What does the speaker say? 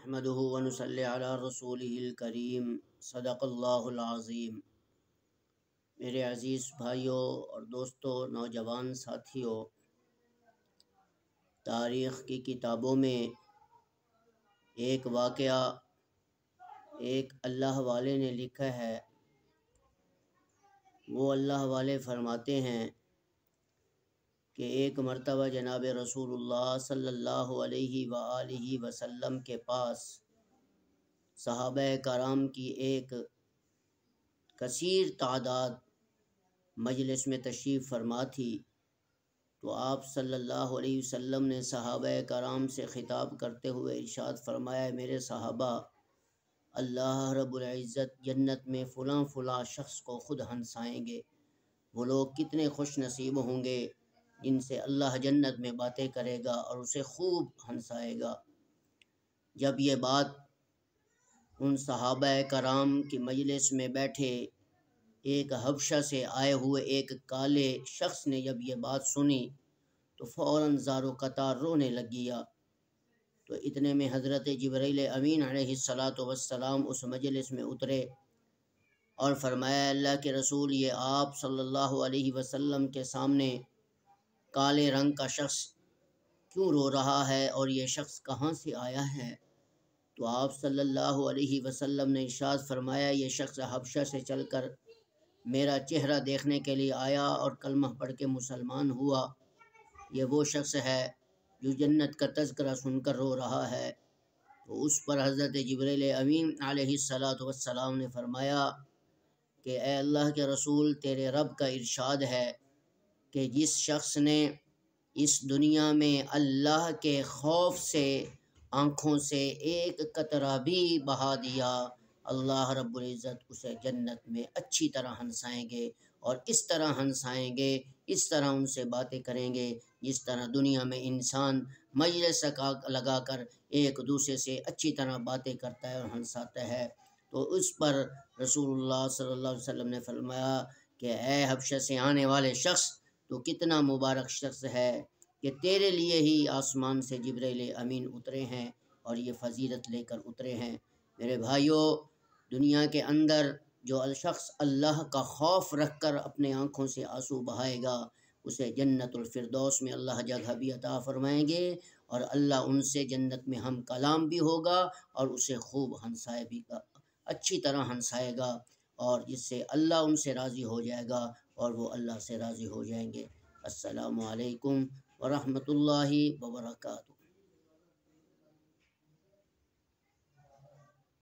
نحمده ونصلی علی رسولہ الکریم صدق اللہ العظیم۔ میرے عزیز بھائیوں اور دوستوں، نوجوان ساتھیوں، تاریخ کی کتابوں میں ایک واقعہ ایک اللہ والے نے لکھا ہے۔ وہ اللہ والے فرماتے ہیں کہ ایک مرتبہ جناب رسول اللہ صلی اللہ علیہ وآلہ وسلم کے پاس صحابہ کرام کی ایک کثیر تعداد مجلس میں تشریف فرما تھی، تو آپ صلی اللہ علیہ وسلم نے صحابہ کرام سے خطاب کرتے ہوئے ارشاد فرمایا، میرے صحابہ، اللہ رب العزت جنت میں فلاں فلاں شخص کو خود ہنسائیں گے۔ وہ لوگ کتنے خوش نصیب ہوں گے جن سے اللہ جنت میں باتیں کرے گا اور اسے خوب ہنسائے گا۔ جب یہ بات ان صحابہ کرام کی مجلس میں بیٹھے ایک حبشہ سے آئے ہوئے ایک کالے شخص نے جب یہ بات سنی تو فوراً زار و قطار رونے لگ گیا۔ تو اتنے میں حضرت جبرائیل امین علیہ السلام اس مجلس میں اترے اور فرمایا، اللہ کے رسول، یہ آپ صلی اللہ علیہ وسلم کے سامنے کالے رنگ کا شخص کیوں رو رہا ہے اور یہ شخص کہاں سے آیا ہے؟ تو آپ صلی اللہ علیہ وسلم نے ارشاد فرمایا، یہ شخص حبشہ سے چل کر میرا چہرہ دیکھنے کے لیے آیا اور کلمہ پڑھ کے مسلمان ہوا۔ یہ وہ شخص ہے جو جنت کا تذکرہ سن کر رو رہا ہے۔ تو اس پر حضرت جبرائیل امین علیہ السلام نے فرمایا کہ اے اللہ کے رسول، تیرے رب کا ارشاد ہے کہ جس شخص نے اس دنیا میں اللہ کے خوف سے آنکھوں سے ایک قطرہ بھی بہا دیا، اللہ رب العزت اسے جنت میں اچھی طرح ہنسائیں گے، اور اس طرح ہنسائیں گے، اس طرح ان سے باتیں کریں گے جس طرح دنیا میں انسان مجلس لگا کر ایک دوسرے سے اچھی طرح باتیں کرتا ہے اور ہنساتا ہے۔ تو اس پر رسول اللہ صلی اللہ علیہ وسلم نے فرمایا کہ اے حبشہ سے آنے والے شخص، تو کتنا مبارک شخص ہے کہ تیرے لیے ہی آسمان سے جبرائیل امین اترے ہیں اور یہ فضیلت لے کر اترے ہیں۔ میرے بھائیوں، دنیا کے اندر جو شخص اللہ کا خوف رکھ کر اپنے آنکھوں سے آنسو بہائے گا، اسے جنت الفردوس میں اللہ جگہ بھی عطا فرمائیں گے، اور اللہ ان سے جنت میں ہم کلام بھی ہوگا اور اسے خوب ہنسائے بھی گا، اچھی طرح ہنسائے گا، اور جس سے اللہ ان سے راضی ہو جائے گا اور وہ اللہ سے راضی ہو جائیں گے۔ السلام علیکم ورحمۃ اللہ وبرکاتہ۔